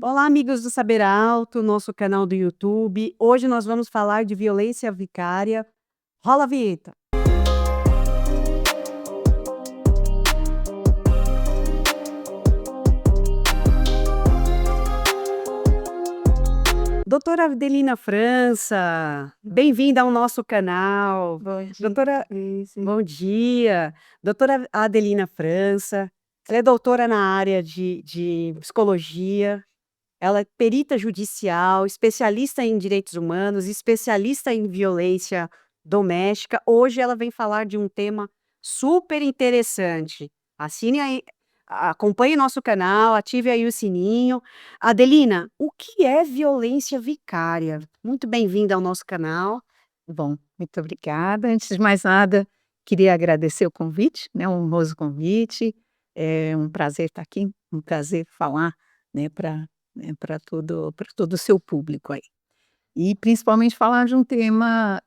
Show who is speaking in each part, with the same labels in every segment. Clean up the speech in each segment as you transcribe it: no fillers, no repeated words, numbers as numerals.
Speaker 1: Olá, amigos do Saber Alto, nosso canal do YouTube. Hoje nós vamos falar de violência vicária. Rola a vinheta. Doutora Adelina França, bem-vinda ao nosso canal.
Speaker 2: Bom dia,
Speaker 1: Doutora,
Speaker 2: Grace.
Speaker 1: bom dia. Doutora Adelina França, ela é doutora na área de psicologia. Ela é perita judicial, especialista em direitos humanos, especialista em violência doméstica. Hoje ela vem falar de um tema super interessante. Assine aí, acompanhe nosso canal, ative aí o sininho. Adelina, o que é violência vicária? Muito bem-vinda ao nosso canal.
Speaker 2: Bom, muito obrigada. Antes de mais nada, queria agradecer o convite, né, um honroso convite. É um prazer estar aqui, um prazer falar, né, para todo o seu público aí. E principalmente falar de um tema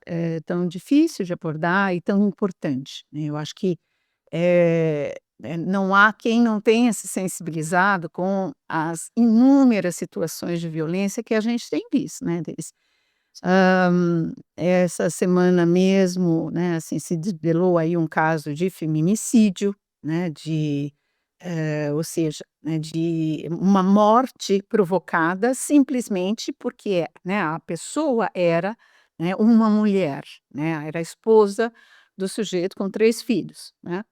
Speaker 2: tão difícil de abordar e tão importante, né? Eu acho que não há quem não tenha se sensibilizado com as inúmeras situações de violência que a gente tem visto, né, Denis? Essa semana mesmo, né, assim, se desvelou aí um caso de feminicídio, né, ou seja, né, de uma morte provocada simplesmente porque, né, a pessoa era, né, uma mulher, né, era a esposa do sujeito com 3 filhos, né.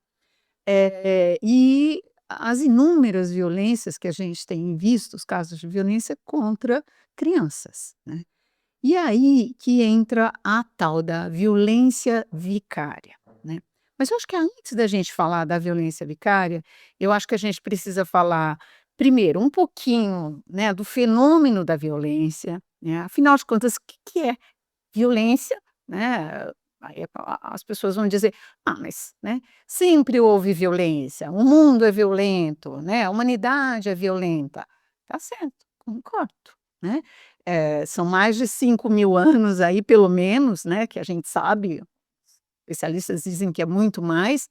Speaker 2: E as inúmeras violências que a gente tem visto, os casos de violência contra crianças, né. E aí que entra a tal da violência vicária, né. Mas eu acho que antes da gente falar da violência vicária, eu acho que a gente precisa falar, primeiro, um pouquinho, né, do fenômeno da violência, né, afinal de contas, o que que é violência, né, aí as pessoas vão dizer: "Ah, mas, né, sempre houve violência, o mundo é violento, né, a humanidade é violenta". Tá certo, concordo, né. São mais de 5.000 anos aí, pelo menos, né, que a gente sabe, especialistas dizem que é muito mais,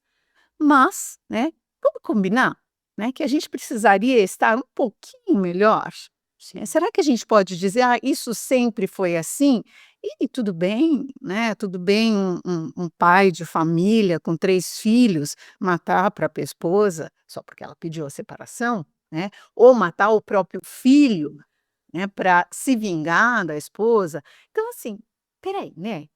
Speaker 2: mas, né, vamos combinar, né, que a gente precisaria estar um pouquinho melhor, né. Será que a gente pode dizer: "Ah, isso sempre foi assim"? E tudo bem, né, tudo bem um pai de família com 3 filhos matar a própria esposa, só porque ela pediu a separação, né, ou matar o próprio filho, né, pra se vingar da esposa. Então assim, espera aí, né,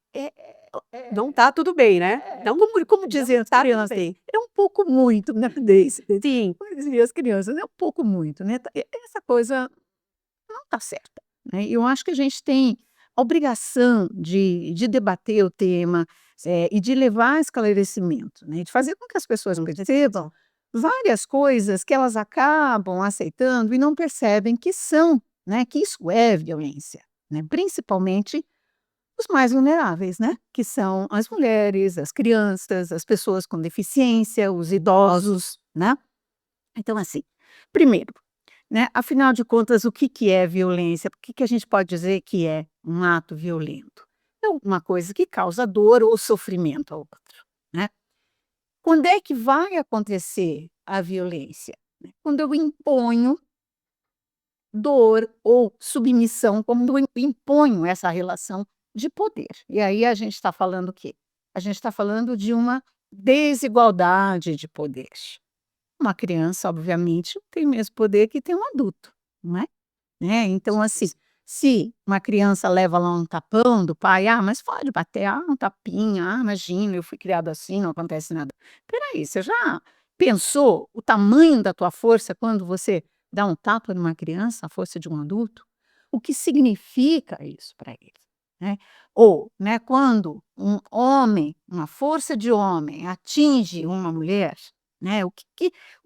Speaker 1: Não tá tudo bem, né? Não,
Speaker 2: como dizem
Speaker 1: não
Speaker 2: as
Speaker 1: tá tudo
Speaker 2: crianças,
Speaker 1: bem.
Speaker 2: é um pouco muito, né, Deise?
Speaker 1: Sim,
Speaker 2: Como diziam as crianças, é um pouco muito, né, essa coisa não está certa, né. Eu acho que a gente tem a obrigação de debater o tema, e de levar a esclarecimento, né, de fazer com que as pessoas percebam várias coisas que elas acabam aceitando e não percebem que são, né, que isso é violência, né, principalmente os mais vulneráveis, né, que são as mulheres, as crianças, as pessoas com deficiência, os idosos, né. Então assim, primeiro, né, afinal de contas, o que que é violência? Por que que a gente pode dizer que é um ato violento? É uma coisa que causa dor ou sofrimento ao outro, né. Quando é que vai acontecer a violência? Né, quando eu imponho dor ou submissão, quando eu imponho essa relação de poder. E aí a gente está falando o quê? A gente está falando de uma desigualdade de poder. Uma criança, obviamente, não tem o mesmo poder que tem um adulto, não é? Né, então assim, se uma criança leva lá um tapão do pai: "Ah, mas pode bater, ah, um tapinha, ah, imagina, eu fui criado assim, não acontece nada". Espera aí, você já pensou o tamanho da tua força quando você dá um tapa numa criança, a força de um adulto? O que significa isso para ele, né? Ou, né, quando um homem, uma força de homem atinge uma mulher, né, o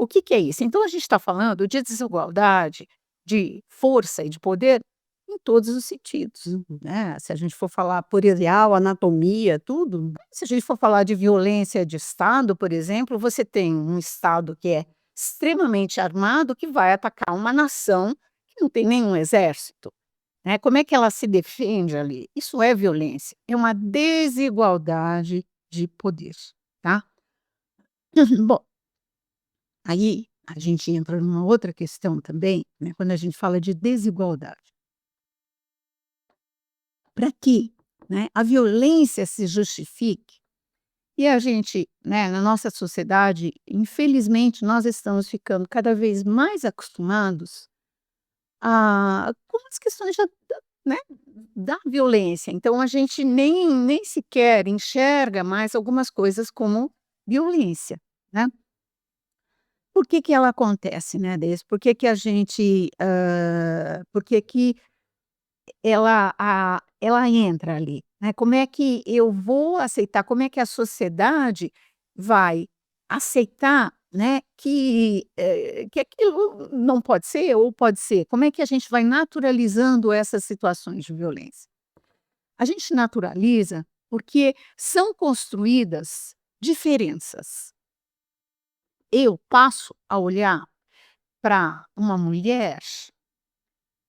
Speaker 2: que que é isso? Então a gente está falando de desigualdade de força e de poder em todos os sentidos, né, se a gente for falar, por exemplo,
Speaker 1: material, anatomia, tudo.
Speaker 2: se a gente for falar de violência de Estado, por exemplo, você tem um Estado que é extremamente armado, que vai atacar uma nação que não tem nenhum exército, né, como é que ela se defende ali? Isso é violência, é uma desigualdade de poder, tá. Bom, aí a gente entra numa outra questão também, né, quando a gente fala de desigualdade. Para que, né, a violência se justifique e a gente, né, na nossa sociedade, infelizmente, nós estamos ficando cada vez mais acostumados com as questões né, da violência. Então a gente nem sequer enxerga mais algumas coisas como violência, né. Por que que ela acontece, né, por que que a gente, por que que ela entra ali, né, como é que eu vou aceitar, como é que a sociedade vai aceitar, né, que aquilo não pode ser ou pode ser? Como é que a gente vai naturalizando essas situações de violência? A gente naturaliza porque são construídas diferenças. Eu passo a olhar para uma mulher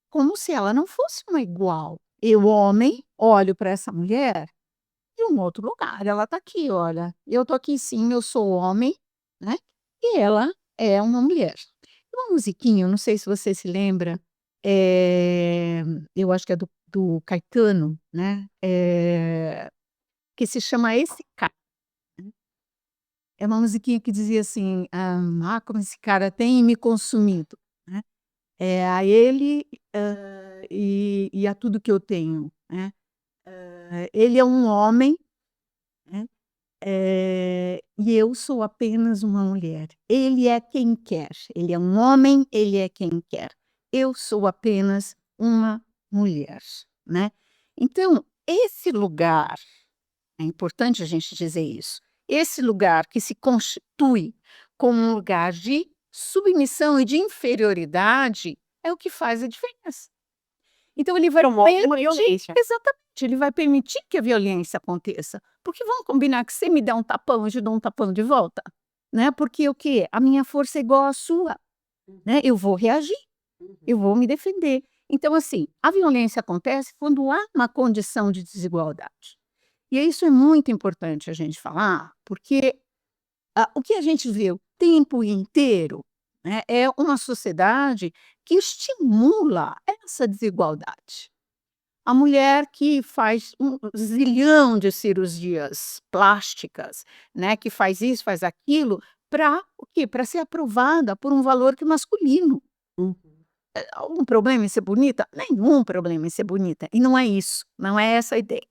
Speaker 2: como se ela não fosse uma igual. Eu, homem, olho para essa mulher de um outro lugar. Ela está aqui, olha. Eu estou aqui sim, eu sou homem, né? E ela é uma mulher. Uma musiquinha, eu não sei se você se lembra, eu acho que é do Caetano, né? Que se chama Esse Cara. É uma musiquinha que dizia assim: como esse cara tem me consumido, né? A ele, e a tudo que eu tenho, né. Ele é um homem, né, e eu sou apenas uma mulher. Ele é quem quer, ele é um homem, ele é quem quer. Eu sou apenas uma mulher, né. Então, esse lugar, é importante a gente dizer isso, esse lugar que se constitui como um lugar de submissão e de inferioridade é o que faz a diferença. Então ele vai
Speaker 1: Promove uma
Speaker 2: permitir,
Speaker 1: violência.
Speaker 2: exatamente, ele vai permitir que a violência aconteça, porque vamos combinar que você me der um tapão, eu te dou um tapão de volta, né, porque o quê? A minha força é igual à sua, né, eu vou reagir, eu vou me defender. Então assim, a violência acontece quando há uma condição de desigualdade. E isso é muito importante a gente falar, porque o que a gente vê o tempo inteiro, né, é uma sociedade que estimula essa desigualdade. A mulher que faz um zilhão de cirurgias plásticas, né, que faz isso, faz aquilo, para o quê? Para ser aprovada por um valor que é masculino.
Speaker 1: Uhum.
Speaker 2: Algum problema em ser bonita? Nenhum problema em ser bonita, e não é isso, não é essa a ideia.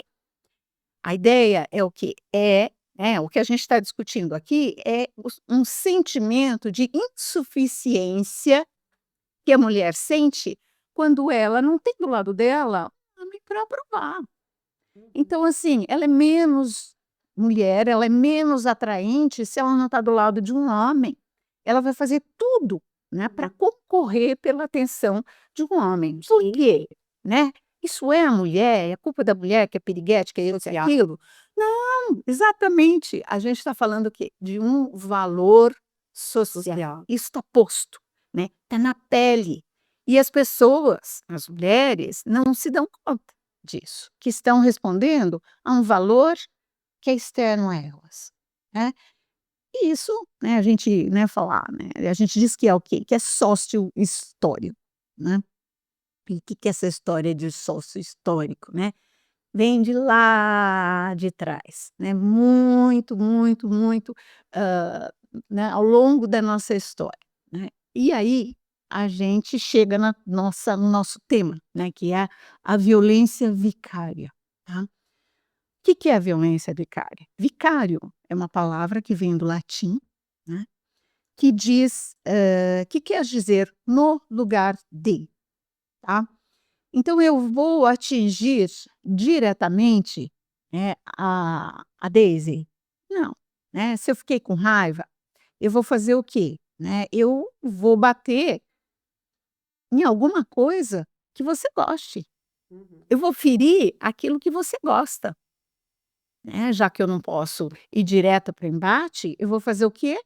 Speaker 2: A ideia é o quê? O que a gente está discutindo aqui é um sentimento de insuficiência que a mulher sente quando ela não tem do lado dela um homem para aprovar. Então, assim, ela é menos mulher, ela é menos atraente se ela não está do lado de um homem. Ela vai fazer tudo, né, para concorrer pela atenção de um homem. Por quê? Né? Isso é a mulher, é culpa da mulher que é piriguete, que é isso, é
Speaker 1: Social.
Speaker 2: aquilo? Não, exatamente. A gente está falando o quê? De um valor social.
Speaker 1: Social.
Speaker 2: Isso está posto, né? Está na pele. E as pessoas, as mulheres, não se dão conta disso, que estão respondendo a um valor que é externo a elas, né. E isso, né, a gente, né, falar, né, a gente diz que é o quê? Que é sócio-histórico, né. E o que que é essa história de sócio-histórico, né? Vem de lá de trás, né, muito, muito, muito, né, ao longo da nossa história, né. E aí, a gente chega na nossa no nosso tema, né, que é a violência vicária, tá. O que que é a violência vicária? Vicário é uma palavra que vem do latim, né, que diz, que quer dizer "no lugar de", tá. Então eu vou atingir diretamente, né, a Daisy? Não, né, se eu fiquei com raiva, eu vou fazer o quê? Né, eu vou bater em alguma coisa que você goste.
Speaker 1: Uhum.
Speaker 2: Eu vou ferir aquilo que você gosta, né, já que eu não posso ir direta para o embate, eu vou fazer o quê?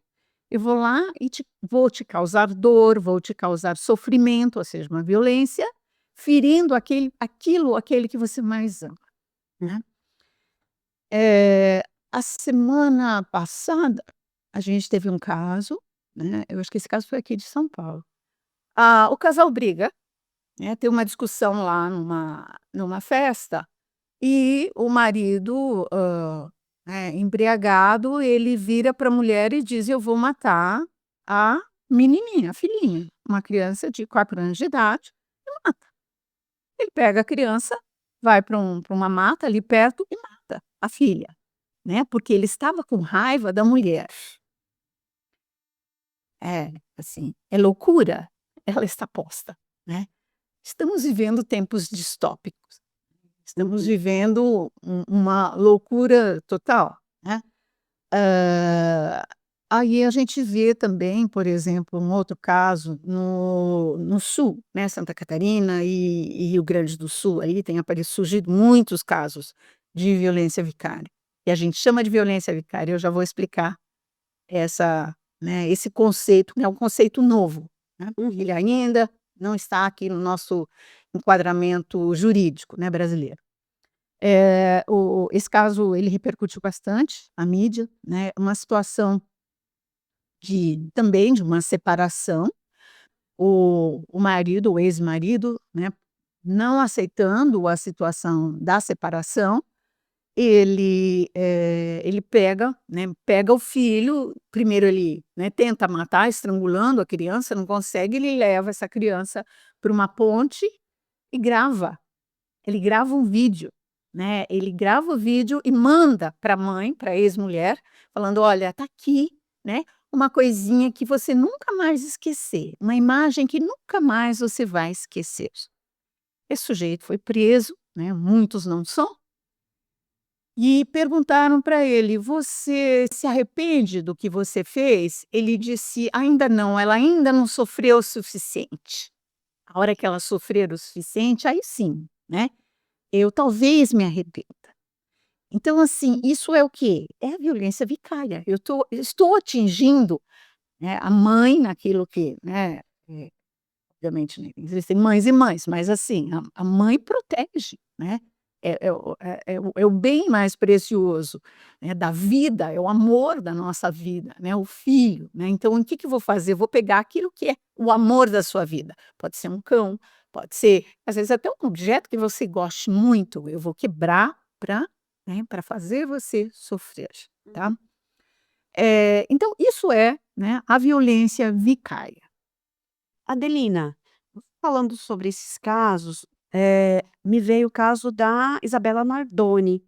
Speaker 2: Eu vou lá e vou te causar dor, vou te causar sofrimento, ou seja, uma violência, ferindo aquele que você mais ama, né. A semana passada, a gente teve um caso, né, eu acho que esse caso foi aqui de São Paulo. O casal briga, né, tem uma discussão lá numa festa, e o marido, embriagado, ele vira para a mulher e diz: "Eu vou matar a menininha, a filhinha", uma criança de 4 anos de idade, e mata. Ele pega a criança, vai para uma mata ali perto e mata a filha, né, porque ele estava com raiva da mulher. É, assim, é loucura, ela está posta, né. Estamos vivendo tempos distópicos, estamos vivendo uma loucura total, né. Hã, aí a gente vê também, por exemplo, um outro caso no sul, né, Santa Catarina e Rio Grande do Sul, ali tem surgido muitos casos de violência vicária, e a gente chama de violência vicária, eu já vou explicar essa, né, esse conceito, que é um conceito novo, né, ele ainda não está aqui no nosso enquadramento jurídico, né, brasileiro. Esse caso ele repercutiu bastante, a mídia, né, uma situação também de uma separação, o marido, o ex-marido, né, não aceitando a situação da separação, ele pega, né, pega o filho, primeiro ele, né, tenta matar estrangulando a criança, não consegue, ele leva essa criança para uma ponte e grava. Ele grava um vídeo, né, ele grava o vídeo e manda para a mãe, para a ex-mulher, falando: "Olha, tá aqui, né, uma coisinha que você nunca mais esquecer, uma imagem que nunca mais você vai esquecer". Esse sujeito foi preso, né, muitos não são, e perguntaram para ele: "Você se arrepende do que você fez?" Ele disse: "Ainda não, ela ainda não sofreu o suficiente. A hora que ela sofrer o suficiente, aí sim, né, eu talvez me arrependa". Então, assim, isso é o quê? É a violência vicária. Eu estou atingindo, né, a mãe naquilo que, né, obviamente, né, existem mães e mães, mas assim, a mãe protege, né, é o bem mais precioso, né, da vida, é o amor da nossa vida, né, o filho, né, então o que que eu vou fazer? Eu vou pegar aquilo que é o amor da sua vida, pode ser um cão, pode ser, às vezes, até um objeto que você goste muito, eu vou quebrar para, né, pra fazer você sofrer, tá. Então isso é, né, a violência vicária.
Speaker 1: Adelina, falando sobre esses casos, me veio o caso da Isabela Nardoni,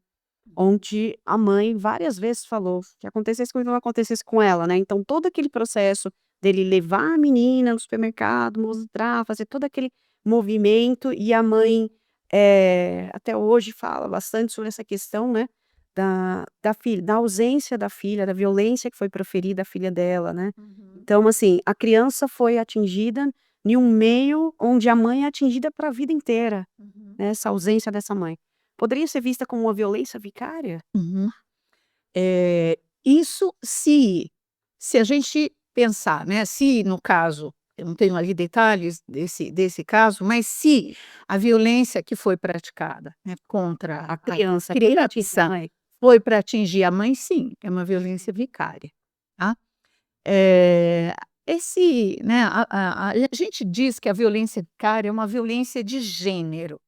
Speaker 1: onde a mãe várias vezes falou que acontecesse comigo, não acontecesse com ela, né, então todo aquele processo dele levar a menina no supermercado, mostrar, fazer todo aquele movimento e a mãe, até hoje fala bastante sobre essa questão, né, da filha, da ausência da filha, da violência que foi proferida à filha dela, né.
Speaker 2: Uhum,
Speaker 1: Então assim, a criança foi atingida em um meio onde a mãe é atingida para a vida inteira,
Speaker 2: uhum,
Speaker 1: né, essa ausência dessa mãe. Poderia ser vista como uma violência vicária?
Speaker 2: uhum. Isso se a gente pensar, né, se no caso, eu não tenho ali detalhes desse caso, mas se a violência que foi praticada, né, contra
Speaker 1: A
Speaker 2: a
Speaker 1: criança que atinge a
Speaker 2: criança
Speaker 1: mãe.
Speaker 2: foi para atingir a mãe, sim, é uma violência vicária, tá. Eh, né, a gente diz que a violência vicária é uma violência de gênero.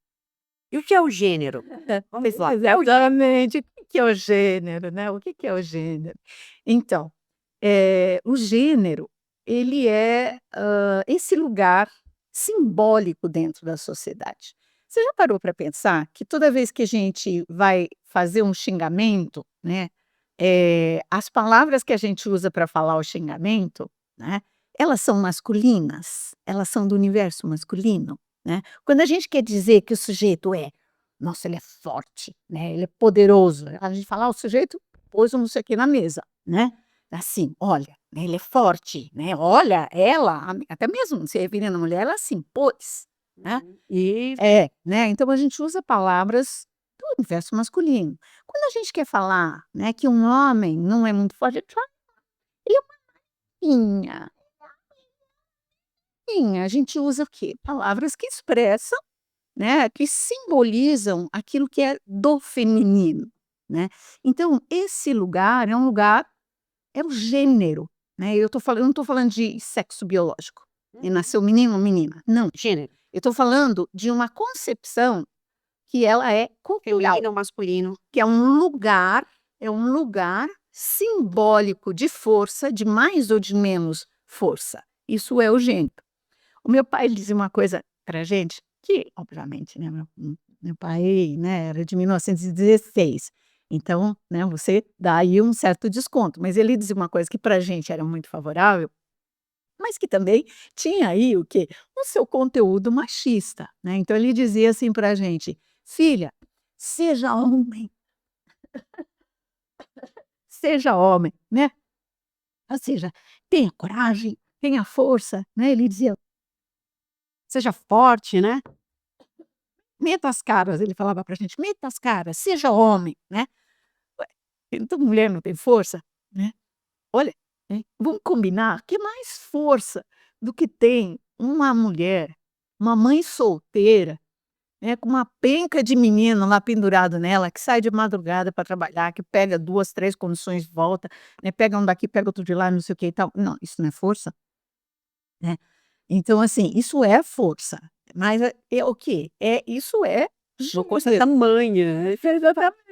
Speaker 1: E o que é o gênero? Vamos lá, o que é o gê
Speaker 2: Exatamente. O que que é o gênero, né, o que que é o gênero? Então, o gênero, ele é, esse lugar simbólico dentro da sociedade. Você já parou para pensar que toda vez que a gente vai fazer um xingamento, né, as palavras que a gente usa para falar o xingamento, né, elas são masculinas, elas são do universo masculino, né. Quando a gente quer dizer que o sujeito nossa, ele é forte, né, ele é poderoso, a gente fala: "Ah, o sujeito pôs um não sei o quê na mesa", né. Assim, olha, né, ele é forte, né, olha, ela, até mesmo se referindo à mulher, ela se impôs, né.
Speaker 1: e
Speaker 2: Né, então a gente usa palavras do universo masculino. Quando a gente quer falar, né, que um homem não é muito forte, a gente fala: "Ele é uma rainha, rainha", a gente usa o quê? Palavras que expressam, né, que simbolizam aquilo que é do feminino, né. Então esse lugar é um lugar, é o gênero, né, eu não estou falando de sexo biológico, e
Speaker 1: Uhum.
Speaker 2: nasceu menino ou menina, não.
Speaker 1: Gênero,
Speaker 2: Eu estou falando de uma concepção que ela é cultural,
Speaker 1: feminino ou masculino.
Speaker 2: que é um lugar simbólico de força, de mais ou de menos força. Isso é o gênero. O meu pai dizia uma coisa pra gente, que obviamente, né, meu pai, né, era de 1916, então, né, você dá aí um certo desconto, mas ele dizia uma coisa que pra gente era muito favorável, mas que também tinha aí o quê? O seu conteúdo machista, né, então ele dizia assim pra gente: "Filha, seja homem, seja homem", né, ou seja, tenha coragem, tenha força, né, ele dizia:
Speaker 1: Seja forte, né.
Speaker 2: "Meta as caras", ele falava pra gente: "Meta as caras, seja homem", né. Ué, então mulher não tem força, né. Olha, vamos combinar que mais força do que tem uma mulher, uma mãe solteira, né, com uma penca de menino lá pendurado nela, que sai de madrugada para trabalhar, que pega 2, 3 condições, volta, né, pega um daqui, pega outro de lá, não sei o que e tal. Não, isso não é força, né. Então, assim, isso é força, mas é o quê? Isso é
Speaker 1: Uma coisa
Speaker 2: gênero.
Speaker 1: tamanha, né,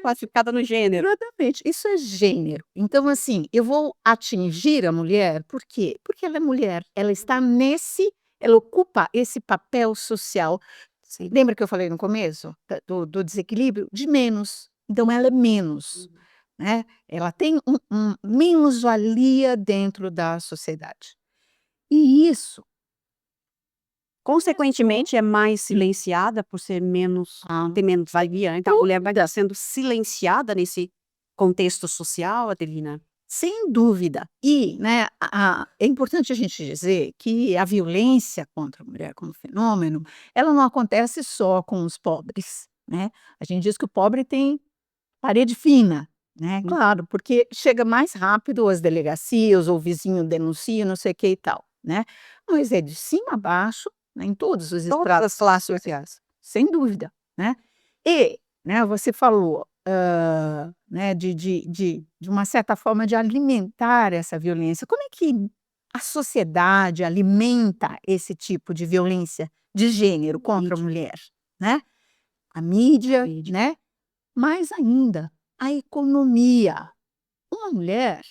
Speaker 1: classificada no gênero.
Speaker 2: Exatamente, isso é gênero. Então, assim, eu vou atingir a mulher, por quê? Porque ela é mulher, ela ocupa esse papel social.
Speaker 1: Sim.
Speaker 2: Lembra que eu falei no começo do desequilíbrio? De menos. Então, ela é menos,
Speaker 1: Uhum.
Speaker 2: né? Ela tem menos-valia dentro da sociedade. E isso.
Speaker 1: Consequentemente, é mais silenciada por ser menos
Speaker 2: Ah,
Speaker 1: ter menos valia, então a mulher vai
Speaker 2: dúvida.
Speaker 1: sendo silenciada nesse contexto social, Adelina?
Speaker 2: Sem dúvida. E, né, é importante a gente dizer que a violência contra a mulher como fenômeno, ela não acontece só com os pobres, né. A gente diz que o pobre tem parede fina, né,
Speaker 1: Hum.
Speaker 2: claro, porque chega mais rápido às delegacias, ou o vizinho denuncia, não sei o que e tal, né. Mas é de cima a baixo, né, em todos os
Speaker 1: Todas
Speaker 2: estratos
Speaker 1: as classes
Speaker 2: sociais,
Speaker 1: sociais.
Speaker 2: sem dúvida, né. E, né, você falou, né, de uma certa forma de alimentar essa violência. Como é que a sociedade alimenta esse tipo de violência de gênero contra a
Speaker 1: Mídia,
Speaker 2: mulher, né? A mídia,
Speaker 1: mídia.
Speaker 2: né? Mais ainda, a economia. Uma mulher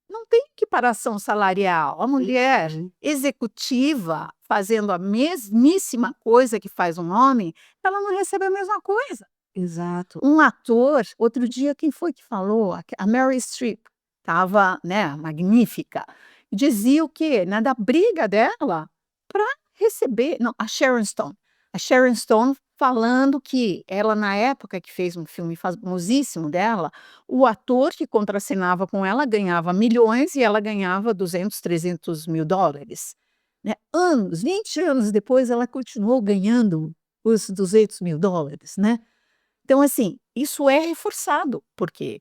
Speaker 2: não tem equiparação salarial. A mulher
Speaker 1: Uhum.
Speaker 2: executiva, fazendo a mesmíssima coisa que faz um homem, ela não recebe a mesma coisa.
Speaker 1: Exato.
Speaker 2: Um ator, outro dia quem foi que falou? A Meryl Streep, estava, né, magnífica, dizia o quê? Né, da briga dela para receber não, a Sharon Stone falando que ela na época que fez um filme famosíssimo dela, o ator que contracenava com ela ganhava milhões e ela ganhava 200, 300 mil dólares, né. 20 anos depois ela continuou ganhando os 200 mil dólares, né. Então, assim, isso é reforçado, porque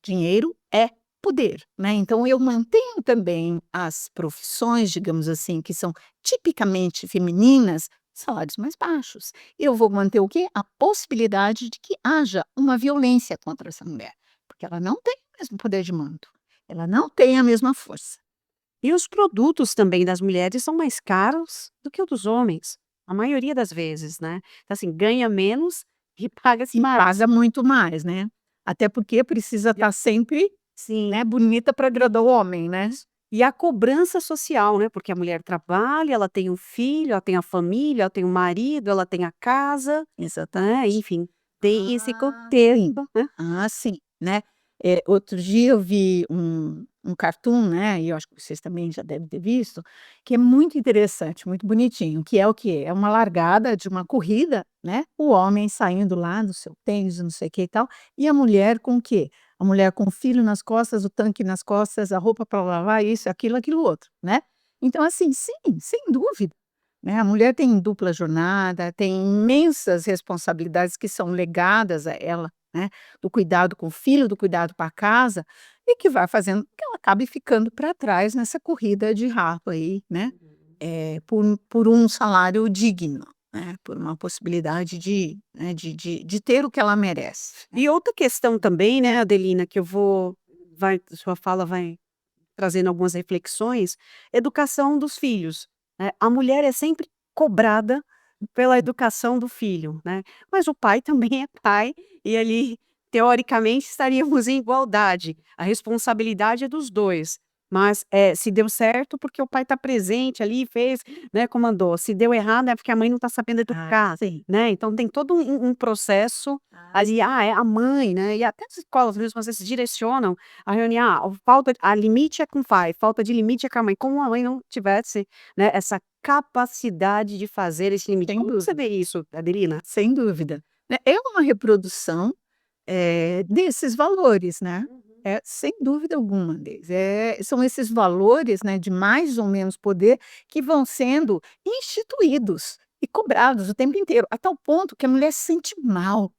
Speaker 2: dinheiro é poder, né? Então, eu mantenho também as profissões, digamos assim, que são tipicamente femininas, salários mais baixos. Eu vou manter o quê? A possibilidade de que haja uma violência contra essa mulher, porque ela não tem o mesmo poder de mando, ela não tem a mesma força.
Speaker 1: E os produtos também das mulheres são mais caros do que o dos homens, a maioria das vezes, né. Então, assim, ganha menos e paga-se
Speaker 2: E
Speaker 1: mais.
Speaker 2: paga muito mais, né? Até porque precisa estar sempre,
Speaker 1: Sim.
Speaker 2: né, bonita para agradar o homem, né?
Speaker 1: E a cobrança social, né, porque a mulher trabalha, ela tem um filho, ela tem a família, ela tem o marido, ela tem a casa, né,
Speaker 2: Exatamente.
Speaker 1: enfim, tem esse
Speaker 2: Sim.
Speaker 1: contexto, né.
Speaker 2: Sim, né. Outro dia eu vi um cartoon, né, e eu acho que vocês também já devem ter visto, que é muito interessante, muito bonitinho, que é o quê? É uma largada de uma corrida, né, o homem saindo lá do seu tênis, não sei o que e tal, e a mulher com o quê? A mulher com o filho nas costas, o tanque nas costas, a roupa para lavar, isso, aquilo outro, né. Então assim, sim, sem dúvida. Né, a mulher tem dupla jornada, tem imensas responsabilidades que são legadas a ela, né, do cuidado com o filho, do cuidado com a casa, e que vai fazendo que ela acabe ficando para trás nessa corrida de rato aí, né, por um salário digno, né, por uma possibilidade de, né, de ter o que ela merece, né.
Speaker 1: E outra questão também, né, Adelina, que eu vou vai sua fala vai trazendo algumas reflexões, educação dos filhos, né. A mulher é sempre cobrada pela educação do filho, né, mas o pai também é pai, e ali, teoricamente, estaríamos em igualdade, a responsabilidade é dos 2, mas, se deu certo, porque o pai está presente ali, fez, né, comandou, se deu errado, é porque a mãe não está sabendo educar,
Speaker 2: sim.
Speaker 1: né, então tem todo um processo ali, é a mãe, né, e até as escolas mesmo, às vezes, direcionam a reunião, a limite é com o pai, falta de limite é com a mãe, como a mãe não tivesse, né, essa capacidade de fazer esse limite.
Speaker 2: Sem
Speaker 1: Como você
Speaker 2: dúvida,
Speaker 1: vê isso, Adelina?
Speaker 2: sem dúvida. Né, é uma reprodução, desses valores, né,
Speaker 1: Uhum.
Speaker 2: sem dúvida alguma deles. São esses valores, né, de mais ou menos poder que vão sendo instituídos e cobrados o tempo inteiro, a tal ponto que a mulher se sente mal,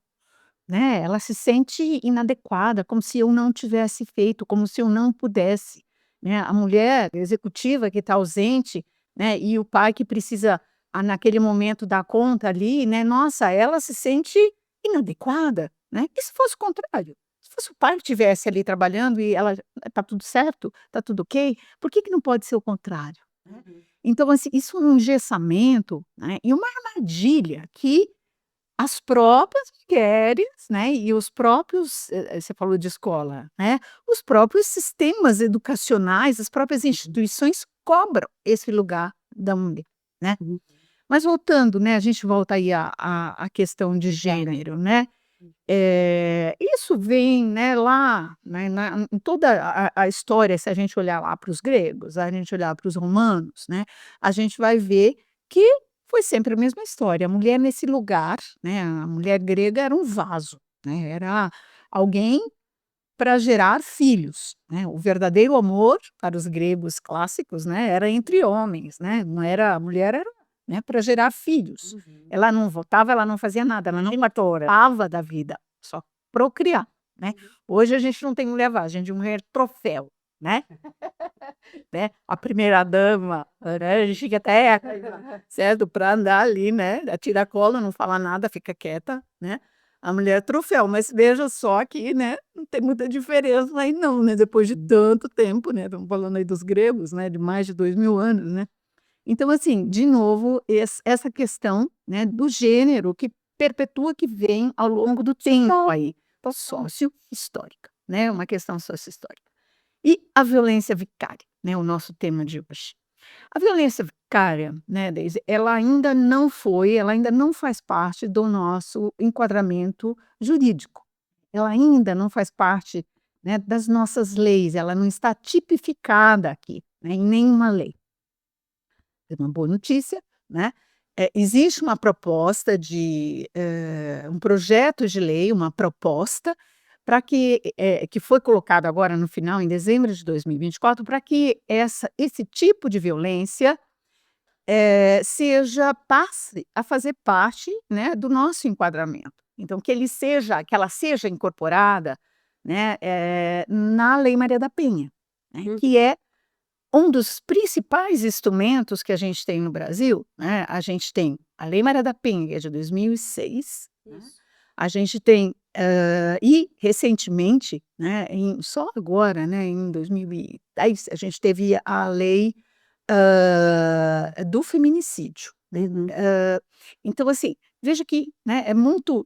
Speaker 2: né, ela se sente inadequada, como se eu não tivesse feito, como se eu não pudesse, né. A mulher executiva que está ausente, né, e o pai que precisa, naquele momento dar conta ali, né, nossa, ela se sente inadequada, né. E se fosse o contrário? Se fosse o pai que estivesse ali trabalhando e ela: "Está tudo certo? Está tudo ok?" Por que que não pode ser o contrário, né?
Speaker 1: Uhum.
Speaker 2: Então, assim, isso é um engessamento, né, e uma armadilha que as próprias mulheres, né, e os próprios, você falou de escola, né, os próprios sistemas educacionais, as próprias instituições cobram esse lugar da mulher, né.
Speaker 1: Uhum.
Speaker 2: Mas voltando, né, a gente volta aí à questão de gênero, né, isso vem, né, lá, né, em toda a história, se a gente olhar lá para os gregos, a gente olhar para os romanos, né, a gente vai ver que foi sempre a mesma história, a mulher nesse lugar, né, a mulher grega era um vaso, né, era alguém para gerar filhos, né, o verdadeiro amor para os gregos clássicos, né, era entre homens, né, não era a mulher era, né, para gerar filhos.
Speaker 1: Uhum.
Speaker 2: Ela não votava, ela não fazia nada, ela não participava da vida, só procriar, né.
Speaker 1: Uhum.
Speaker 2: Hoje a gente não tem mulher vaso, a gente tem mulher troféu, né, né, a primeira dama, né, a gente fica até, certo, para andar ali, né, tira a cola, não fala nada, fica quieta, né. A mulher troféu, mas veja só que, né, não tem muita diferença aí não, né, depois de tanto tempo, né, estamos falando aí dos gregos, né, de mais de 2000 anos, né. Então, assim, de novo, essa questão, né, do gênero que perpetua, que vem ao longo do tempo aí, sócio-histórica, né, uma questão sócio-histórica. E a violência vicária, né, o nosso tema de hoje. A violência vicária, né, Deise, ela ainda não faz parte do nosso enquadramento jurídico. Ela ainda não faz parte, né, das nossas leis, ela não está tipificada aqui, né, em nenhuma lei. É uma boa notícia, né, existe uma proposta de, um projeto de lei, uma proposta para que foi colocado agora no final, em dezembro de 2024, para que esse tipo de violência, passe a fazer parte, né, do nosso enquadramento. Então que ela seja incorporada, né, na Lei Maria da Penha, né,
Speaker 1: Uhum.
Speaker 2: que é um dos principais instrumentos que a gente tem no Brasil, né, a gente tem a Lei Maria da Penha, que é de 2006, né,
Speaker 1: Isso.
Speaker 2: a gente tem, e recentemente, né, só agora, né, em 2010, a gente teve a lei, do feminicídio, né.
Speaker 1: Uhum.
Speaker 2: Então, assim, veja que, né, é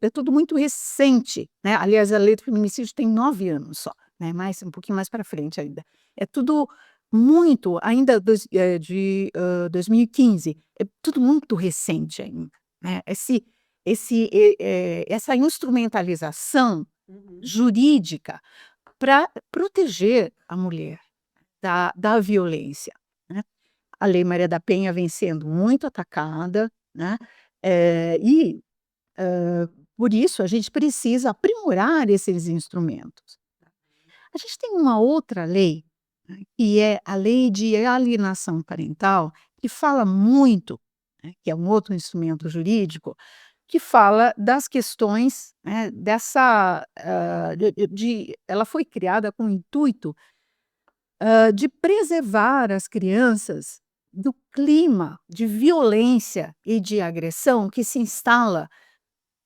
Speaker 2: tudo muito recente, né, aliás, a lei do feminicídio tem 9 anos só, né, mais um pouquinho mais para frente ainda. É tudo muito ainda 2015, é tudo muito recente ainda, né, essa instrumentalização
Speaker 1: Uhum.
Speaker 2: jurídica para proteger a mulher da violência, né. A Lei Maria da Penha vem sendo muito atacada, né, e, por isso a gente precisa aprimorar esses instrumentos. A gente tem uma outra lei, né, que é a Lei de Alienação Parental, que fala muito, né, que é um outro instrumento jurídico, que fala das questões, né, dessa, ela foi criada com o intuito, de preservar as crianças do clima de violência e de agressão que se instala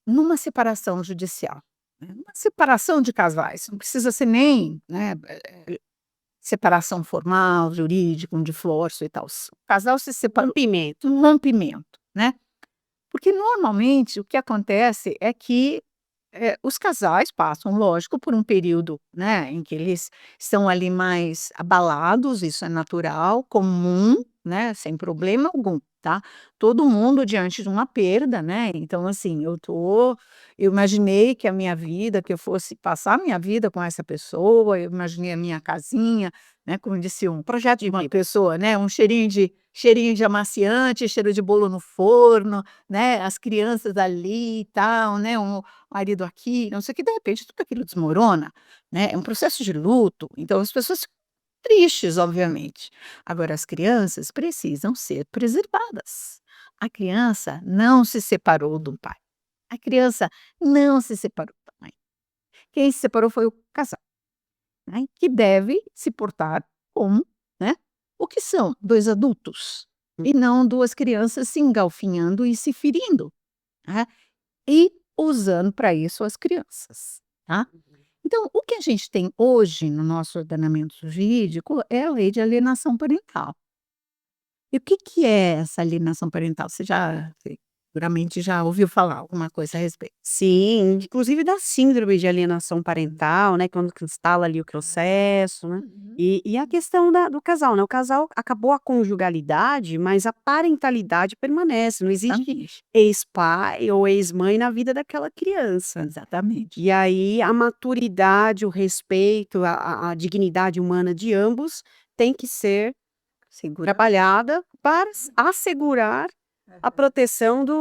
Speaker 2: numa separação judicial, né, uma separação de casais, não precisa ser nem, né, separação formal, jurídica, um divórcio e tal. O casal se separou,
Speaker 1: Rompimento.
Speaker 2: um rompimento, né? Porque normalmente o que acontece é que os casais passam, lógico, por um período, né, em que eles estão ali mais abalados, isso é natural, comum, né, sem problema algum, tá? Todo mundo diante de uma perda, né? Então, assim, eu imaginei que a minha vida, que eu fosse passar a minha vida com essa pessoa, eu imaginei a minha casinha, né, como disse um
Speaker 1: Projeto de
Speaker 2: uma
Speaker 1: vida.
Speaker 2: pessoa, né, um cheirinho de amaciante, cheiro de bolo no forno, né, as crianças ali e tal, né, um marido aqui, não sei o que, de repente tudo aquilo desmorona, né, é um processo de luto, então as pessoas ficam tristes, obviamente. Agora as crianças precisam ser preservadas. A criança não se separou do pai, a criança não se separou da mãe. Quem se separou foi o casal, né, que deve se portar como, né, o que são 2 adultos, e não 2 crianças se engalfinhando e se ferindo, né, e usando para isso as crianças, tá. Então, o que a gente tem hoje no nosso ordenamento jurídico é a lei de alienação parental. E o que que é essa alienação parental? Você seguramente já ouviu falar alguma coisa a respeito.
Speaker 1: Sim, inclusive da síndrome de alienação parental, né, quando que instala ali o processo, né.
Speaker 2: Uhum.
Speaker 1: E a questão do casal, né, o casal acabou a conjugalidade, mas a parentalidade permanece, não existe
Speaker 2: Exatamente,
Speaker 1: ex-pai ou ex-mãe na vida daquela criança.
Speaker 2: exatamente.
Speaker 1: E aí a maturidade, o respeito, a dignidade humana de ambos tem que ser
Speaker 2: Segura
Speaker 1: trabalhada para assegurar a proteção da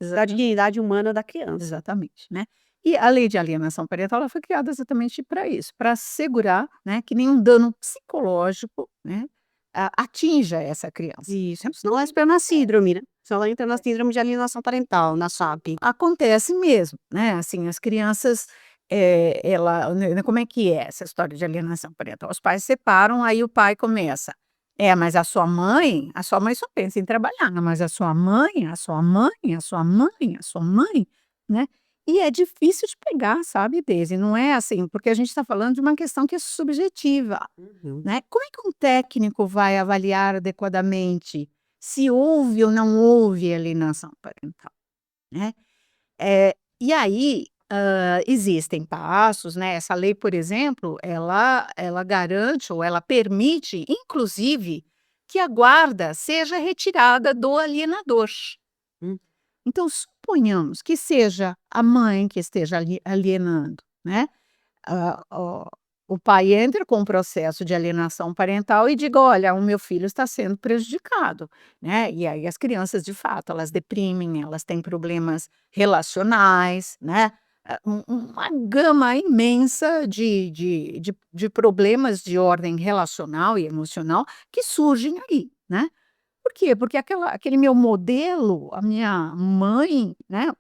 Speaker 2: exata
Speaker 1: dignidade humana da criança.
Speaker 2: exatamente, né. E a lei de alienação parental, ela foi criada exatamente para isso, para assegurar, né, que nenhum dano psicológico, né, atinja essa criança.
Speaker 1: Isso, senão ela entra na síndrome, né, senão ela entra na síndrome de alienação parental, na SAP.
Speaker 2: Acontece mesmo, né, assim, as crianças, ela né, como é que é essa história de alienação parental? Os pais separam, aí o pai começa: "É, mas a sua mãe só pensa em trabalhar, mas a sua mãe", né. E é difícil de pegar, sabe, Deise, não é assim, porque a gente está falando de uma questão que é subjetiva,
Speaker 1: Uhum.
Speaker 2: né. Como é que um técnico vai avaliar adequadamente se houve ou não houve alienação parental, né? E aí, existem passos, né, essa lei, por exemplo, ela garante ou ela permite, inclusive, que a guarda seja retirada do alienador.
Speaker 1: Hum.
Speaker 2: Então, suponhamos que seja a mãe que esteja alienando, né, ah, o pai entra com um processo de alienação parental e diga: "Olha, o meu filho está sendo prejudicado", né, e aí as crianças, de fato, elas deprimem, elas têm problemas relacionais, né, uma gama imensa de problemas de ordem relacional e emocional que surgem aí, né. Por quê? Porque aquele meu modelo, a minha mãe, né,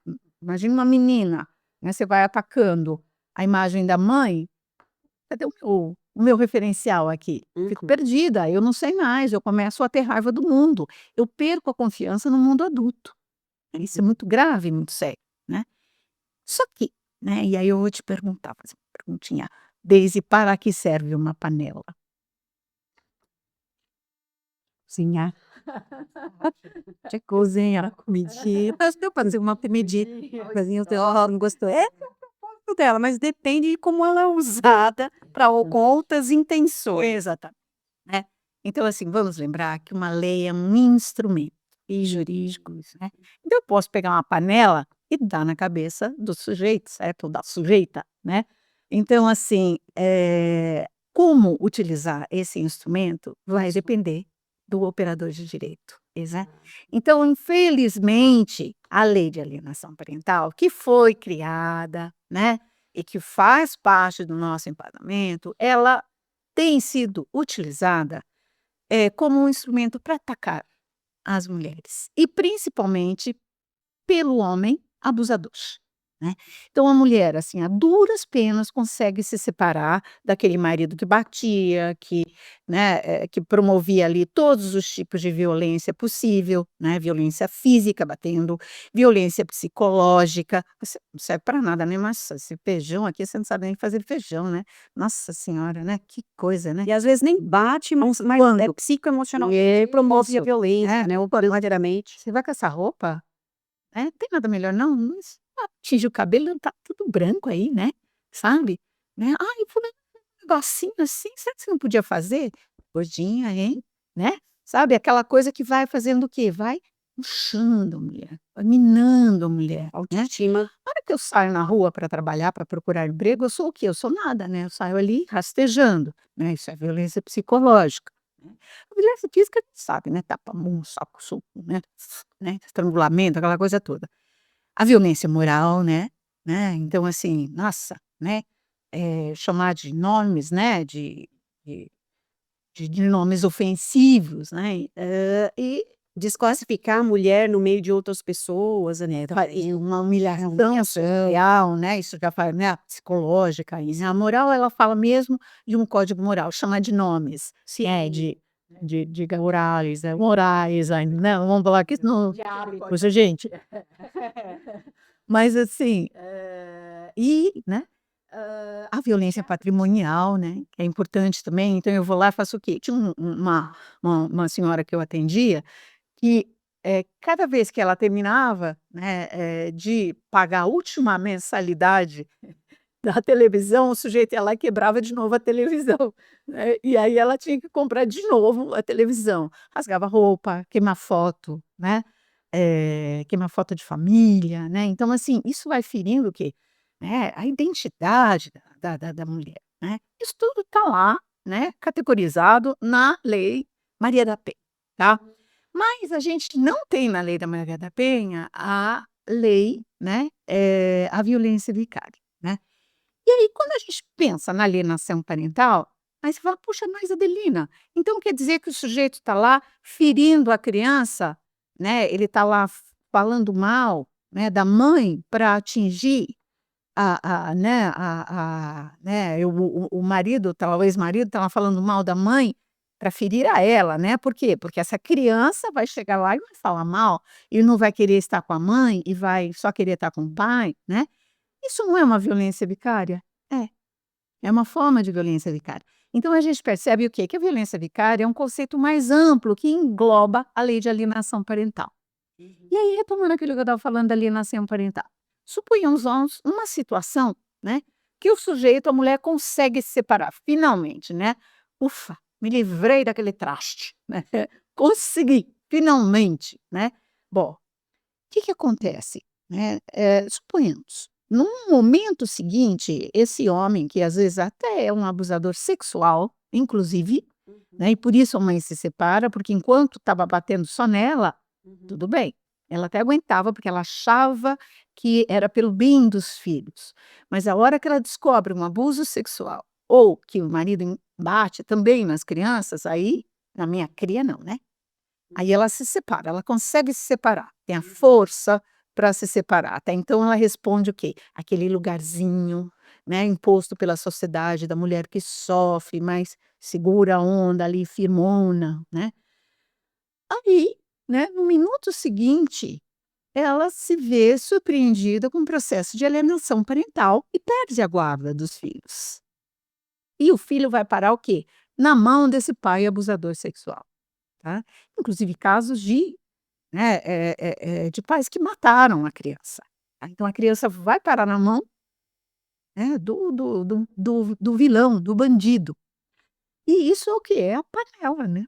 Speaker 2: imagina uma menina, né, você vai atacando a imagem da mãe. Cadê o meu referencial aqui? Fico
Speaker 1: Uhum.
Speaker 2: perdida, eu não sei mais, eu começo a ter raiva do mundo, eu perco a confiança no mundo adulto. Isso é muito grave, muito sério, né. Só que, né, e aí eu vou te perguntar, fazer uma perguntinha, Deise, para que serve uma panela?
Speaker 1: Cozinhar.
Speaker 2: De cozinhar comidinha, mas deu pra fazer uma comidinha, coisinha, ó, não gostou,
Speaker 1: Dela, mas depende de como ela é usada para com outras intenções.
Speaker 2: exatamente, né. Então, assim, vamos lembrar que uma lei é um instrumento, e jurídico, isso, né. Então eu posso pegar uma panela e dar na cabeça do sujeito, certo, ou da sujeita, né. Então, assim, como utilizar esse instrumento vai depender do operador de direito, né. Então, infelizmente, a lei de alienação parental, que foi criada, né, e que faz parte do nosso empadronamento, ela tem sido utilizada, como um instrumento para atacar as mulheres, e principalmente pelo homem abusador, né. Então a mulher, assim, a duras penas consegue se separar daquele marido que batia, que, né, que promovia ali todos os tipos de violência possível, né, violência física batendo, violência psicológica, você não serve para nada, né, mas esse feijão aqui você não sabe nem fazer feijão, né. Nossa senhora, né, que coisa, né.
Speaker 1: E às vezes nem bate, mas é
Speaker 2: Quando
Speaker 1: psicoemocionalmente promove a
Speaker 2: isso,
Speaker 1: violência,
Speaker 2: é,
Speaker 1: né, ou
Speaker 2: por exemplo,
Speaker 1: materialmente.
Speaker 2: você vai com essa roupa, né, tem nada melhor não, mas tinge o cabelo, tá tudo branco aí, né, sabe, né. "Ai, fulano, um negocinho assim, será que você não podia fazer?" "Gordinha, hein?", né, sabe, aquela coisa que vai fazendo o quê? Vai inchando a mulher, vai minando a mulher, né.
Speaker 1: Autoestima.
Speaker 2: Na hora que eu saio na rua para trabalhar, para procurar emprego, eu sou o quê? Eu sou nada, né, eu saio ali rastejando, né, isso é violência psicológica, né. A violência física a gente sabe, né, tapa-murro, saco soco, né, estrangulamento, aquela coisa toda. A violência moral, né, então assim, nossa, né, chamar de nomes, né, de de nomes ofensivos, né, e
Speaker 1: Desclassificar a mulher no meio de outras pessoas, né,
Speaker 2: e uma humilhação social, né, isso já faz, né, a psicológica, isso. A moral, ela fala mesmo de um código moral, chama de nomes, se é de morais, morais, aí, né, vamos falar que não, poxa, gente, mas assim, né, a violência patrimonial, né, que é importante também, então eu vou lá e faço o quê? Tinha uma senhora que eu atendia que, cada vez que ela terminava, né, de pagar a última mensalidade da televisão, o sujeito ia lá e quebrava de novo a televisão, né, e aí ela tinha que comprar de novo a televisão. Rasgava roupa, queimar foto, né, queimar foto de família, né, então assim, isso vai ferindo o quê? Né, a identidade da mulher, né. Isso tudo está lá, né, categorizado na Lei Maria da Penha, tá. Mas a gente não tem na Lei da Maria da Penha a lei, né, a violência vicária, né. E aí quando a gente pensa na alienação parental, aí você fala: "Puxa, mas Adelina, então quer dizer que o sujeito está lá ferindo a criança, né, ele está lá falando mal, né, da mãe para atingir né, o marido tá lá, o ex-marido estava falando mal da mãe para ferir a ela, né, por quê? Porque essa criança vai chegar lá e vai falar mal, e não vai querer estar com a mãe e vai só querer estar com o pai, né. Isso não é uma violência vicária? É, é uma forma de violência vicária. Então a gente percebe o quê? Que a violência vicária é um conceito mais amplo que engloba a lei de alienação parental. E aí, retomando aquilo que eu estava falando da alienação parental. Suponhamos uma situação, né, que o sujeito, a mulher consegue se separar, finalmente, né? Ufa, me livrei daquele traste, né? Consegui, finalmente, né? Bom, o que que acontece, né? Suponhamos, num momento seguinte, esse homem, que às vezes até é um abusador sexual, inclusive, né? E por isso a mãe se separa, porque enquanto estava batendo só nela, tudo bem. Ela até aguentava, porque ela achava que era pelo bem dos filhos. Mas a hora que ela descobre um abuso sexual, ou que o marido bate também nas crianças, aí, na minha cria, não, né? Aí ela se separa, ela consegue se separar, tem a força para se separar. Até então ela responde o quê? Aquele lugarzinho, né, imposto pela sociedade da mulher que sofre, mas segura a onda ali, firmona, né? Aí, né, no minuto seguinte, ela se vê surpreendida com um processo de alienação parental e perde a guarda dos filhos. E o filho vai parar o quê? Na mão desse pai abusador sexual, tá? Inclusive casos de, né, de pais que mataram a criança, tá? Então a criança vai parar na mão, né, do vilão, do bandido. E isso é o que é a panela, né?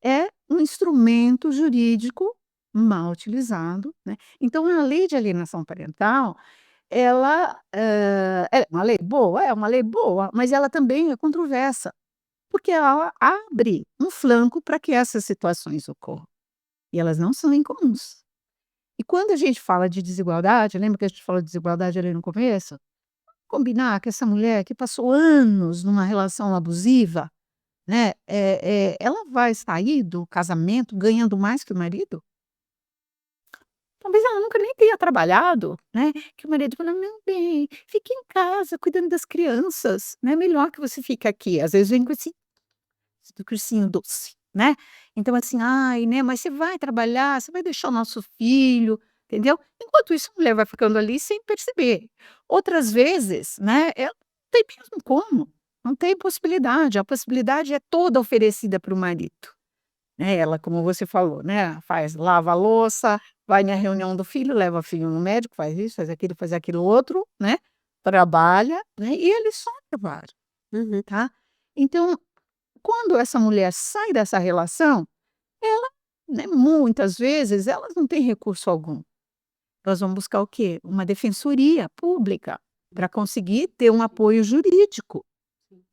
Speaker 2: É um instrumento jurídico mal utilizado, né. Então a lei de alienação parental, ela, é uma lei boa? É uma lei boa, mas ela também é controversa, porque ela abre um flanco para que essas situações ocorram, e elas não são incomuns. E quando a gente fala de desigualdade, lembra que a gente falou de desigualdade ali no começo? Combinar que essa mulher que passou anos numa relação abusiva, né, ela vai sair do casamento ganhando mais que o marido? talvez ela nunca nem tenha trabalhado, né, que o marido fala: "Meu bem, fique em casa cuidando das crianças, né, melhor que você fique aqui", às vezes vem com esse discursinho doce, né. Então assim: "Ai, né, mas você vai trabalhar, você vai deixar o nosso filho", entendeu. Enquanto isso a mulher vai ficando ali sem perceber. Outras vezes, né, ela não tem mesmo como, não tem possibilidade, a possibilidade é toda oferecida para o marido. Né, ela, como você falou, né, lava a louça, vai na reunião do filho, leva o filho no médico, faz isso, faz aquilo outro, né, trabalha, né, e ele só trabalha,
Speaker 1: Uhum.
Speaker 2: tá. Então, quando essa mulher sai dessa relação, ela, né, muitas vezes elas não têm recurso algum. Elas vão buscar o quê? Uma defensoria pública, para conseguir ter um apoio jurídico.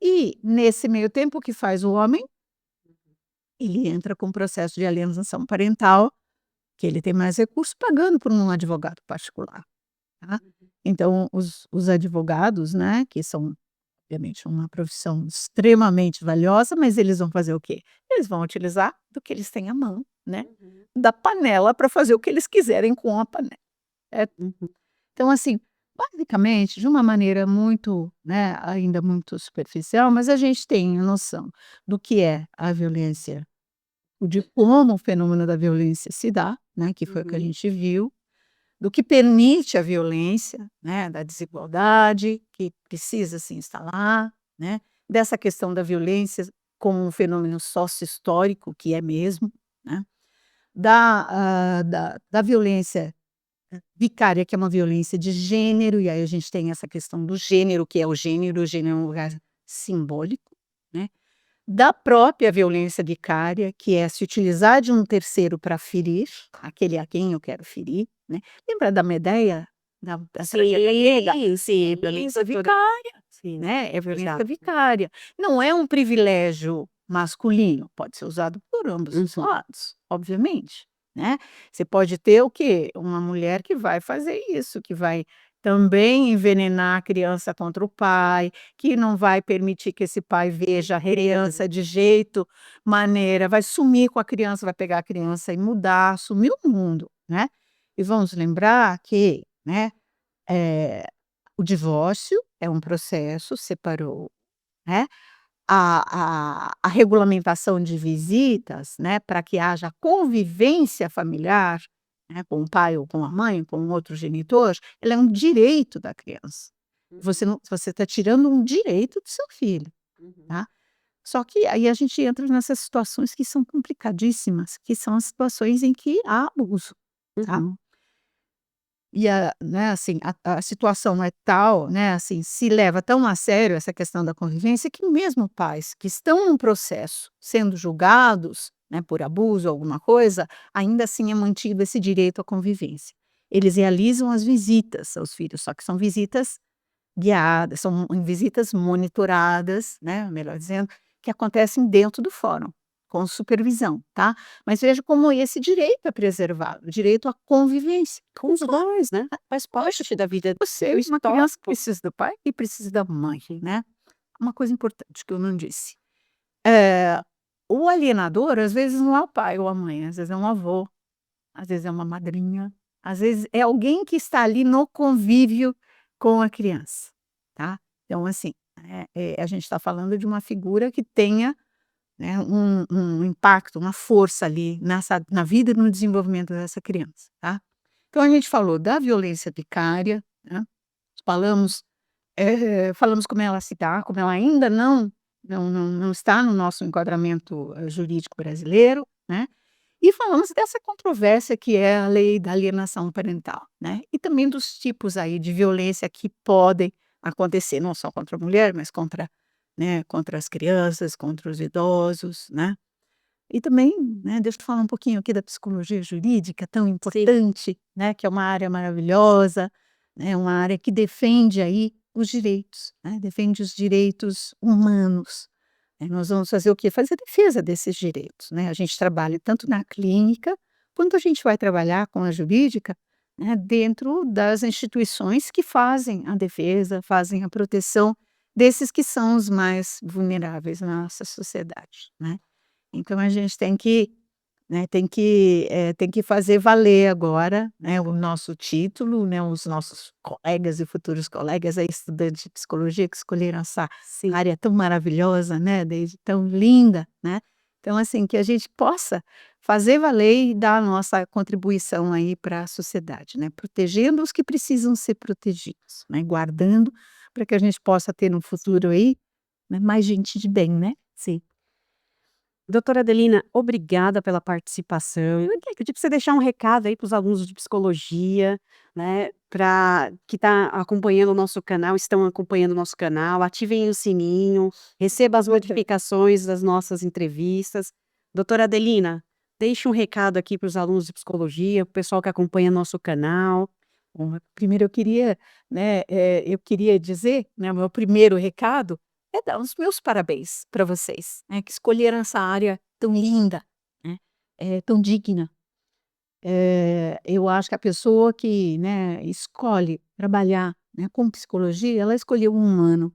Speaker 2: E, nesse meio tempo, o que faz o homem? Ele entra com processo de alienação parental, que ele tem mais recurso, pagando por um advogado particular, tá. Então os advogados, né, que são, obviamente, uma profissão extremamente valiosa, mas eles vão fazer o quê? Eles vão utilizar do que eles têm à mão, né,
Speaker 1: Uhum.
Speaker 2: da panela para fazer o que eles quiserem com a panela.
Speaker 1: Uhum.
Speaker 2: Então, assim, basicamente, de uma maneira muito, né, ainda muito superficial, mas a gente tem a noção do que é a violência, de como o fenômeno da violência se dá, né, que foi o que a
Speaker 1: Uhum.
Speaker 2: gente viu, do que permite a violência, né, da desigualdade que precisa se instalar, né, dessa questão da violência como um fenômeno sócio-histórico, que é mesmo, né, da violência vicária, que é uma violência de gênero, e aí a gente tem essa questão do gênero, que é o gênero é um lugar simbólico, né, da própria violência vicária, que é se utilizar de um terceiro para ferir, aquele a quem eu quero ferir, né. Lembra da Medeia? Da tragédia grega?
Speaker 1: Sim,
Speaker 2: Violência vicária,
Speaker 1: sim,
Speaker 2: né, é violência
Speaker 1: exato.
Speaker 2: vicária. Não é um privilégio masculino, pode ser usado por ambos os
Speaker 1: Uhum.
Speaker 2: lados, obviamente, né. Você pode ter o quê? Uma mulher que vai fazer isso, que vai também envenenar a criança contra o pai, que não vai permitir que esse pai veja a criança de jeito, maneira, vai sumir com a criança, vai pegar a criança e mudar, sumir o mundo, né. E vamos lembrar que, né, eh, o divórcio é um processo, separou, né, a regulamentação de visitas, né, para que haja convivência familiar, né, com o pai ou com a mãe, com o outro genitor, ela é um direito da criança. Você está tirando um direito do seu filho,
Speaker 1: Uhum.
Speaker 2: tá. Só que aí a gente entra nessas situações que são complicadíssimas, que são as situações em que há abuso, tá.
Speaker 1: Uhum.
Speaker 2: E né, assim, a situação é tal, né, assim, se leva tão a sério essa questão da convivência que mesmo pais que estão num processo sendo julgados, né, por abuso ou alguma coisa, ainda assim é mantido esse direito à convivência. Eles realizam as visitas aos filhos, só que são visitas guiadas, são visitas monitoradas, né, melhor dizendo, que acontecem dentro do fórum, com supervisão, tá. Mas veja como esse direito é preservado, o direito à convivência.
Speaker 1: Com os 2, né, faz
Speaker 2: Poxa,
Speaker 1: parte da vida,
Speaker 2: você,
Speaker 1: do
Speaker 2: uma criança que
Speaker 1: histórico.
Speaker 2: precisa do pai e precisa da mãe,
Speaker 1: Sim.
Speaker 2: né. Uma coisa importante que eu não disse, eh, o alienador às vezes não é o pai ou a mãe, às vezes é um avô, às vezes é uma madrinha, às vezes é alguém que está ali no convívio com a criança, tá. Então assim, a gente está falando de uma figura que tenha, né, um impacto, uma força ali na vida e no desenvolvimento dessa criança, tá. Então a gente falou da violência vicária, né, falamos, falamos como ela se dá, como ela ainda não está no nosso enquadramento, jurídico brasileiro, né, e falamos dessa controvérsia que é a lei da alienação parental, né, e também dos tipos aí de violência que podem acontecer, não só contra a mulher, mas contra, né, contra as crianças, contra os idosos, né. E também, né, deixa eu falar um pouquinho aqui da psicologia jurídica, tão
Speaker 1: Sim.
Speaker 2: importante, né, que é uma área maravilhosa, né, uma área que defende aí os direitos, né, defende os direitos humanos. Nós vamos fazer o quê? Fazer a defesa desses direitos, né. A gente trabalha tanto na clínica, quanto a gente vai trabalhar com a jurídica, né, dentro das instituições que fazem a defesa, fazem a proteção desses que são os mais vulneráveis na nossa sociedade, né. Então a gente tem que né, tem que fazer valer agora, né, o nosso título, né, os nossos colegas e futuros colegas aí, estudantes de psicologia que escolheram essa
Speaker 1: Sim.
Speaker 2: área tão maravilhosa, né, desde tão linda, né. Então, assim, que a gente possa fazer valer e dar a nossa contribuição aí para a sociedade, né, protegendo os que precisam ser protegidos, né, guardando para que a gente possa ter no futuro aí, né, mais gente de bem, né.
Speaker 1: Sim. Doutora Adelina, obrigada pela participação. Eu queria pedir para você deixar um recado aí para os alunos de psicologia, né, para que tá acompanhando o nosso canal, estão acompanhando o nosso canal, ativem o sininho, receba as notificações das nossas entrevistas. Doutora Adelina, deixe um recado aqui para os alunos de psicologia, para o pessoal que acompanha nosso canal.
Speaker 2: Bom, primeiro eu queria, né, eu queria dizer, né, o meu primeiro recado é dar os meus parabéns para vocês, né, que escolheram essa área tão linda, né, tão digna. Eu acho que a pessoa que, né, escolhe trabalhar, né, com psicologia, ela escolheu o humano,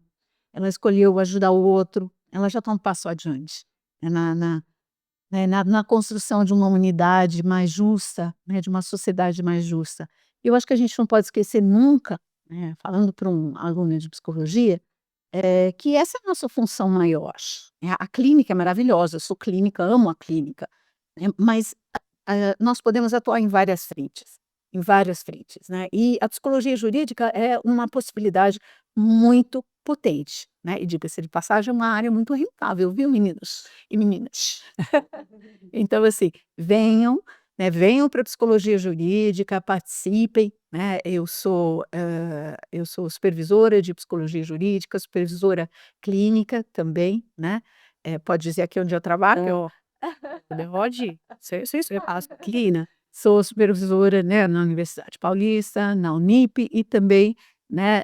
Speaker 2: ela escolheu ajudar o outro, ela já está um passo adiante, né, na construção de uma humanidade mais justa, né, de uma sociedade mais justa. Eu acho que a gente não pode esquecer nunca, né, falando para um aluno de psicologia, que essa é a nossa função maior, né. A clínica é maravilhosa, eu sou clínica, amo a clínica, né, mas, nós podemos atuar em várias frentes, né, e a psicologia jurídica é uma possibilidade muito potente, né, e diga-se de passagem, é uma área muito rentável, viu, meninos e meninas? Então, assim, venham, né, venham para a psicologia jurídica, participem, né, eu sou supervisora de psicologia jurídica, supervisora clínica também, né, pode dizer aqui onde eu trabalho,
Speaker 1: Pode? Você passa Adelina.
Speaker 2: sou supervisora, né, na Universidade Paulista, na Unip e também, né,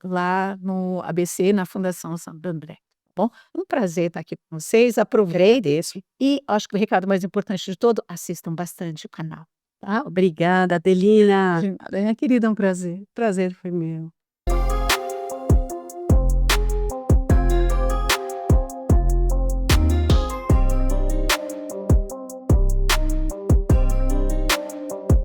Speaker 2: lá no ABC, na Fundação Santo André, tá bom? Um prazer estar aqui com vocês, aproveite e acho que o recado mais importante de todo, assistam bastante o canal, tá?
Speaker 1: Obrigada, Adelina.
Speaker 2: De nada, minha querida, é um prazer.
Speaker 1: Prazer foi meu.